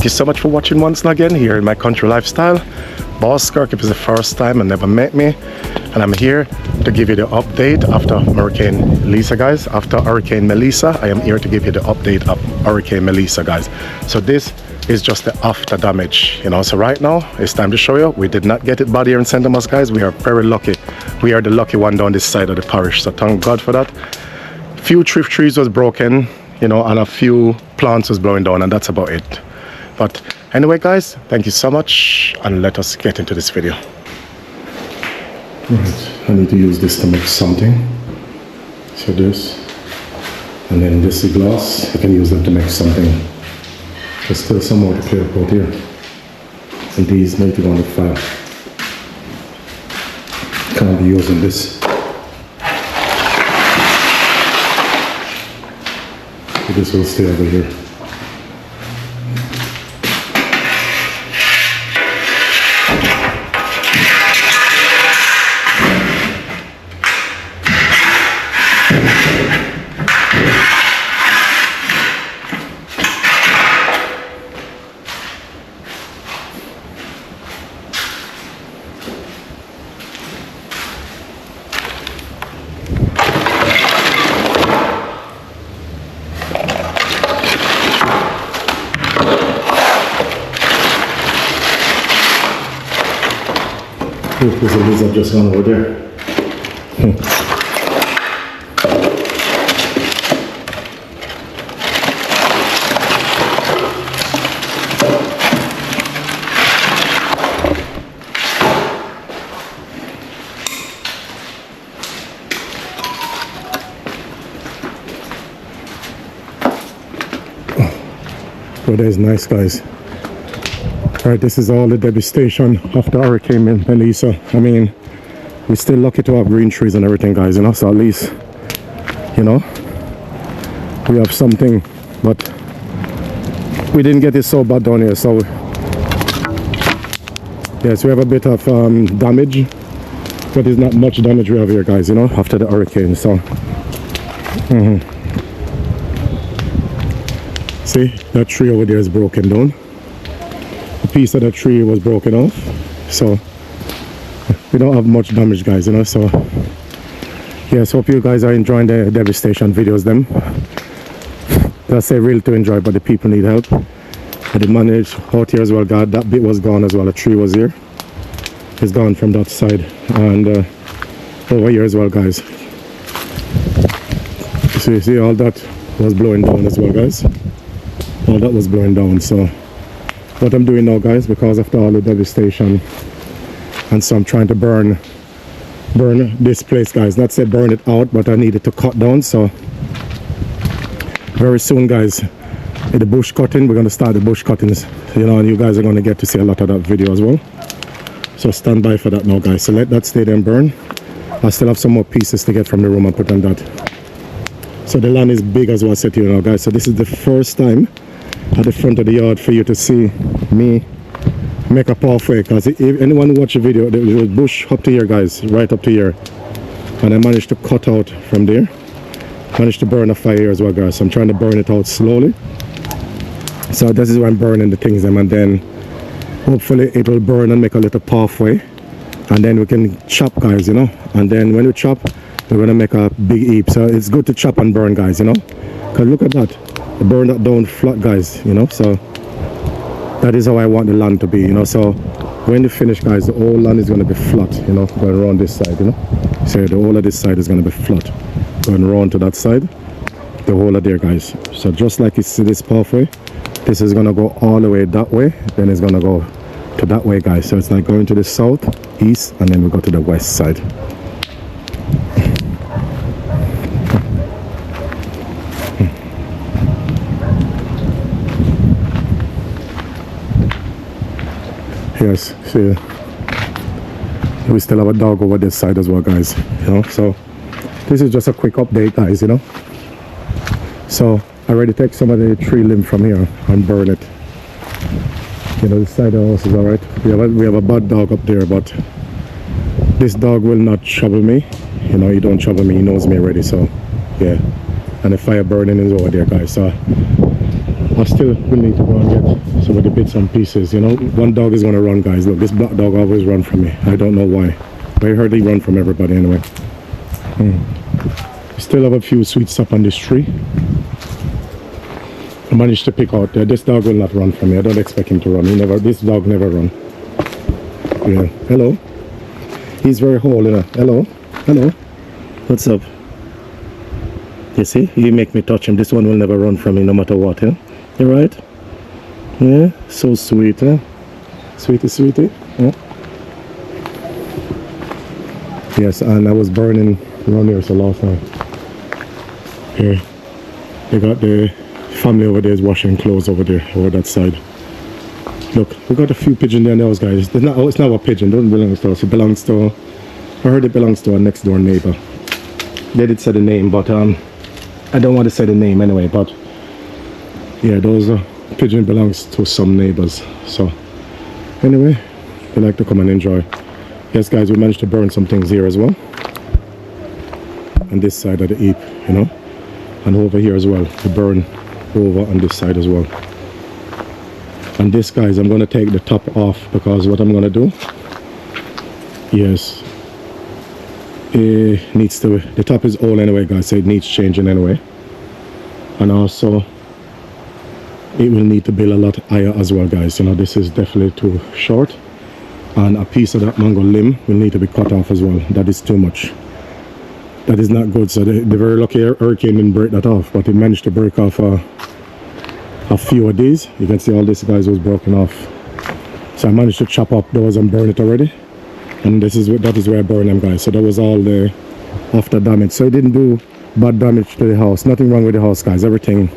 Thank you so much for watching once again here in my country lifestyle. Boss Kirk, if it's the first time and never met me, and I'm here to give you the update after Hurricane Lisa, guys. After Hurricane Melissa, I am here to give you the update of Hurricane Melissa, guys. So this is just the after damage, you know. So right now it's time to show you we did not get it bad here in St. Thomas, guys. We are very lucky. We are the lucky one down this side of the parish, so thank God for that. Few thrift trees was broken, you know, and a few plants was blowing down, and that's about it. But anyway, guys, thank you so much, and let us get into this video. Right, I need to use this to make something. So this, and then this glass, I can use that to make something. There's still some more to clear up out here, and these need to go on the fire. Can't be using this. So this will stay over here. There's a lizard just gone over there. Oh, that is nice, guys. Right, this is all the devastation after Hurricane Melissa. I mean, we're still lucky to have green trees and everything, guys, you know, so at least, you know, we have something, but we didn't get it so bad down here, so yes, we have a bit of damage, but there's not much damage we have here, guys, you know, after the hurricane. So see, that tree over there is broken down. Piece of the tree was broken off, so we don't have much damage, guys, you know. So yes, hope you guys are enjoying the devastation videos. Them that's a real to enjoy, but the people need help. I did manage out here as well, God. That bit was gone as well. The tree was here, it's gone from that side, and over here as well, guys. So you see, all that was blowing down as well, guys. All that was blowing down. So what I'm doing now, guys, because after all the devastation, and so I'm trying to burn this place, guys. Not say burn it out, but I needed to cut down. So very soon, guys, in the bush cutting, we're going to start the bush cuttings, you know, and you guys are going to get to see a lot of that video as well. So stand by for that now, guys. So let that stay there and burn. I still have some more pieces to get from the room and put on that. So the land is big as well, I said to you now, guys. So this is the first time at the front of the yard for you to see me make a pathway, because if anyone watch the video, there was bush up to here, guys, right up to here, and I managed to cut out from there, managed to burn a fire here as well, guys. So I'm trying to burn it out slowly. So this is why I'm burning the things, and then hopefully it will burn and make a little pathway, and then we can chop, guys, you know. And then when we chop, we're gonna make a big heap. So it's good to chop and burn, guys, you know, because look at that. Burn that down flat, guys, you know. So that is how I want the land to be, you know. So when you finish, guys, the whole land is going to be flat, you know, going around this side, you know. So the whole of this side is going to be flat, going around to that side, the whole of there, guys. So just like you see this pathway, this is going to go all the way that way, then it's going to go to that way, guys. So it's like going to the south, east, and then we go to the west side. Yes, see, we still have a dog over this side as well, guys, you know. So this is just a quick update, guys, you know. So I already take some of the tree limb from here and burn it, you know. This side of the house is all right. We have a bad dog up there, but this dog will not trouble me, you know. He don't trouble me, he knows me already. So yeah, and the fire burning is over there, guys. So I still will need to go and get some of the bits and pieces, you know. One dog is going to run, guys. Look, this black dog always run from me. I don't know why. But I heard he run from everybody anyway. Still have a few sweets up on this tree. I managed to pick out there. This dog will not run from me. I don't expect him to run. This dog never run. Yeah. Hello. He's very whole, you know. Hello. Hello. What's up? You see? He make me touch him. This one will never run from me no matter what, yeah? You right? Yeah? So sweet, huh? Sweetie, sweetie. Yeah? Yes, and I was burning around here so last night. Here. They got the family over there is washing clothes over there, over that side. Look, we got a few pigeons there now, guys. It's not a pigeon, it doesn't belong to us. It belongs to, I heard it belongs to our next door neighbor. They did say the name, but I don't want to say the name anyway, but yeah, those pigeon belongs to some neighbors. So anyway, they like to come and enjoy. Yes, guys, we managed to burn some things here as well. On this side of the heap, you know, and over here as well. We burn over on this side as well. And this, guys, I'm going to take the top off because what I'm going to do, yes, it needs to, the top is old anyway, guys, so it needs changing anyway. And also it will need to build a lot higher as well, guys. You know, this is definitely too short, and a piece of that mango limb will need to be cut off as well. That is too much. That is not good. So the very lucky hurricane didn't break that off, but it managed to break off a few of these. You can see all this, guys, was broken off. So I managed to chop up those and burn it already. And that is where I burn them, guys. So that was all the after damage. So it didn't do bad damage to the house. Nothing wrong with the house, guys. Everything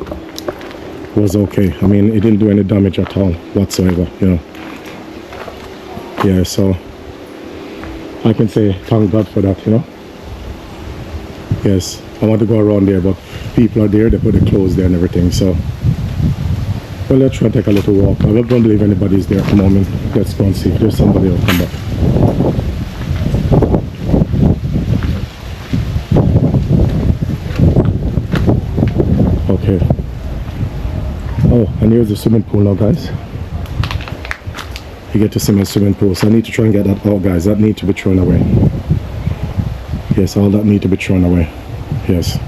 was okay. I mean, it didn't do any damage at all whatsoever, you know. Yeah, so I can say thank God for that, you know. Yes, I want to go around there, but people are there. They put the clothes there and everything. So well, let's try and take a little walk. I don't believe anybody's there at the moment. Let's go and see if there's somebody who'll come back. Okay. Oh, and here's the swimming pool now, guys. You get to see my swimming pool. So I need to try and get that out, guys. That needs to be thrown away. Yes, all that need to be thrown away. Yes.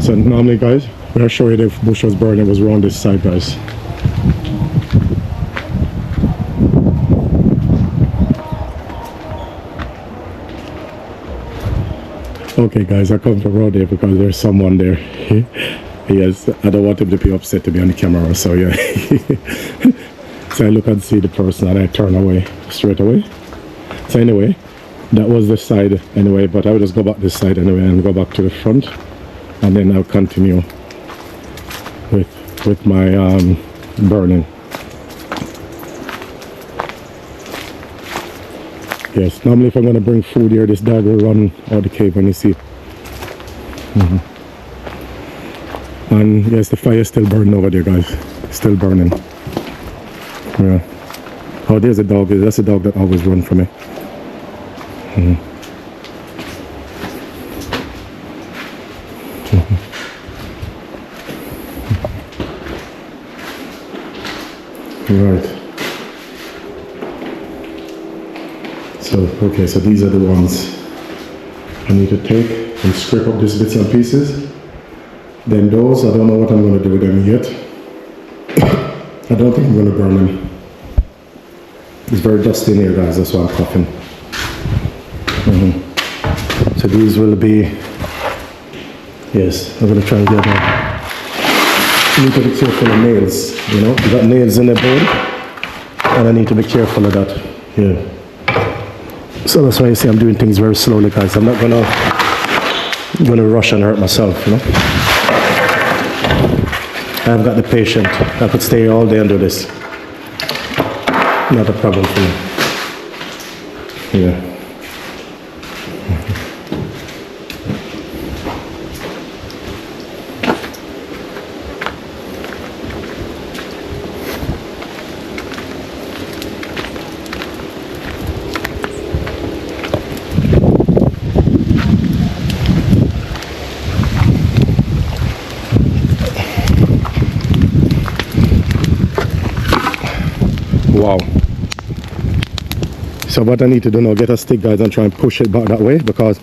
So normally, guys, when I show you the bush was burning, it was around this side, guys. Okay, guys, I come from around there because there's someone there. Yes, I don't want him to be upset to be on the camera, so yeah. So I look and see the person and I turn away straight away. So anyway, that was the side anyway, but I will just go back this side anyway and go back to the front, and then I'll continue with my burning. Yes, normally if I'm going to bring food here, this dog will run out the cave when you see it. And yes, the fire is still burning over there, guys. Still burning. Yeah. Oh, there's a dog. That's a dog that always runs from me. Right. So, okay, so these are the ones I need to take and scrape up these bits and pieces. Then those, I don't know what I'm going to do with them yet. I don't think I'm going to burn them. It's very dusty in here, guys, that's why I'm coughing. So these will be, yes, I'm going to try and get them. You need to be careful of nails, you know. You got nails in the board, and I need to be careful of that. Yeah. So that's why you see I'm doing things very slowly, guys. I'm not gonna rush and hurt myself, you know. I've got the patience. I could stay all day and do this. Not a problem for me. Yeah. Wow. So what I need to do now, get a stick, guys, and try and push it back that way, because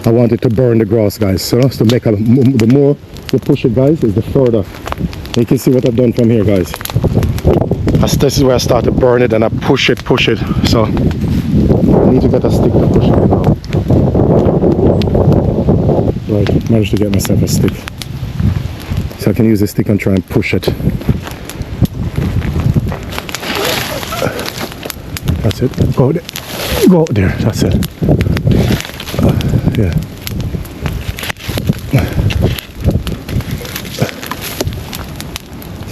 I want it to burn the grass, guys. So that's to make the more you push it, guys, is the further. You can see what I've done from here, guys. This is where I start to burn it, and I push it. So I need to get a stick to push it now. Right, managed to get myself a stick. So I can use this stick and try and push it. That's it. Go there. Go there. That's it. Yeah.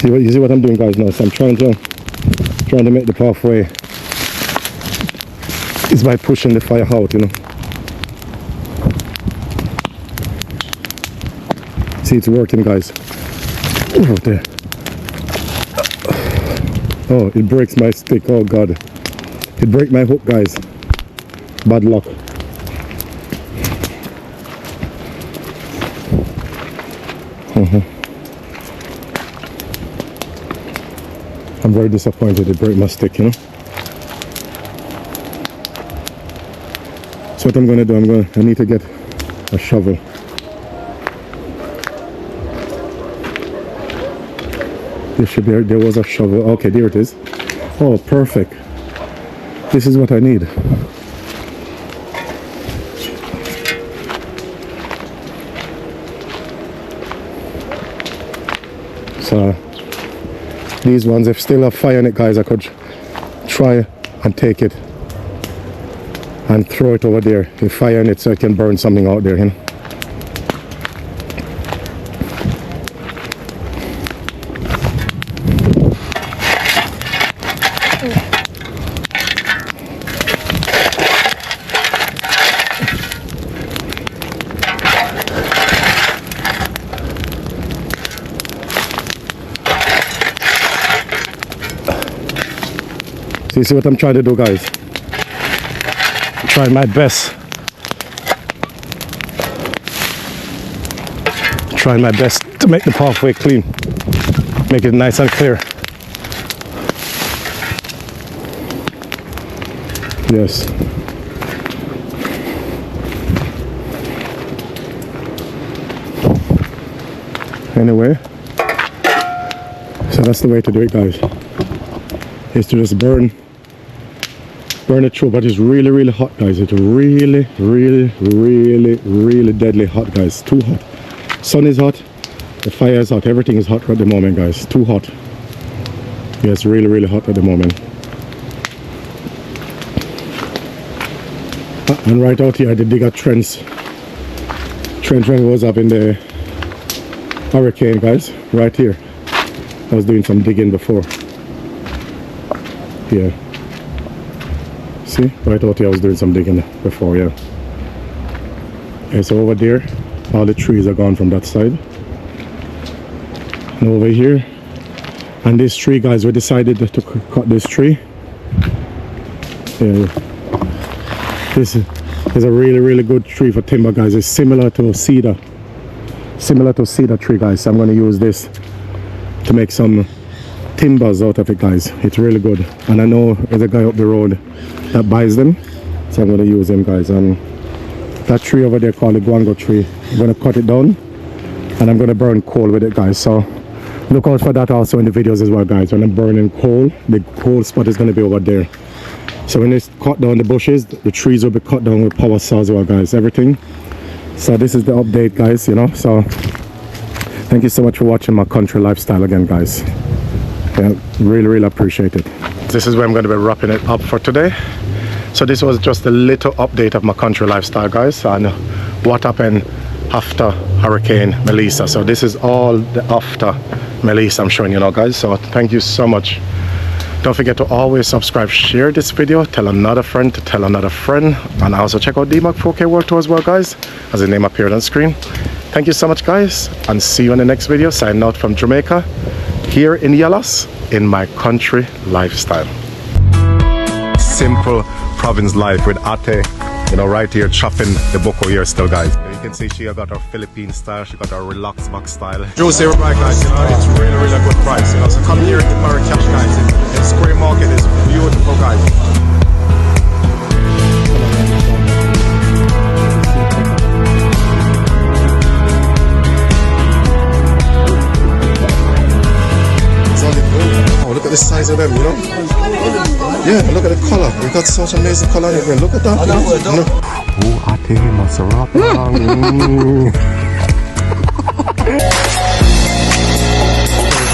You see what I'm doing, guys, now? So I'm trying to make the pathway is by pushing the fire out, you know. See, it's working, guys. Oh, there. Oh, it breaks my stick. Oh God, it breaks my hook, guys. Bad luck. I'm very disappointed it broke my stick, you know. So what I'm gonna do, I need to get a shovel. There was a shovel. Okay, there it is. Oh, perfect. This is what I need. So these ones, if still have fire in it, guys, I could try and take it and throw it over there with fire in it, so I can burn something out there, you know. So you see what I'm trying to do, guys? I'm trying my best. Trying my best to make the pathway clean. Make it nice and clear. Yes. Anyway, so that's the way to do it, guys. Is to just burn it through, but it's really hot, guys. It's really deadly hot, guys. Too hot. Sun is hot, the fire is hot, everything is hot at the moment, guys. Too hot. Yeah, it's really hot at the moment. And right out here I did dig a trench when I was up in the hurricane, guys. Right here I was doing some digging before. Yeah, see, right out here I was doing some digging before. Yeah. Okay, so over there all the trees are gone from that side, and over here, and this tree, guys, we decided to cut this tree. Yeah, this is a really good tree for timber, guys. It's similar to cedar tree, guys. So I'm going to use this to make some timbers out of it, guys. It's really good, and I know there's a guy up the road that buys them, so I'm going to use them, guys. And that tree over there called the guango tree, I'm going to cut it down and I'm going to burn coal with it, guys. So look out for that also in the videos as well, guys. When I'm burning coal, the coal spot is going to be over there. So when it's cut down the bushes, the trees will be cut down with power saw as well, guys. Everything. So this is the update, guys, you know. So thank you so much for watching my country lifestyle again, guys. Yeah, really appreciate it. This is where I'm going to be wrapping it up for today. So this was just a little update of my country lifestyle, guys, and what happened after Hurricane Melissa. So this is all the after Melissa I'm showing you now, guys. So thank you so much. Don't forget to always subscribe, share this video, tell another friend to tell another friend, and also check out DMAC 4K World Tour as well, guys, as the name appeared on screen. Thank you so much, guys, and see you in the next video. Signing out from Jamaica, here in Yellas, in my country lifestyle. Simple province life with Ate, you know, right here chopping the boko here still, guys. You can see she got her Philippine style, she got her relaxed back style. Juicy right, guys, you know, it's really good price, you know, so come here to Marrakesh, guys. In Square Market is beautiful. Oh, look at the size of them, you know? Yeah, look at the color. We got such amazing color in here. Look at that. Oh, I think he must have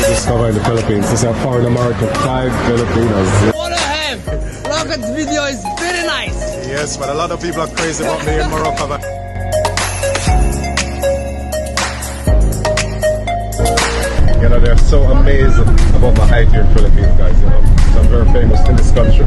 discover in the Philippines. This is a foreign American 5 Filipinos. What a ham! Rocket's video is very nice. Yes, but a lot of people are crazy about me in Morocco. But you know, they're so amazed about my height here in Philippines, guys. You know, so I'm very famous in this country.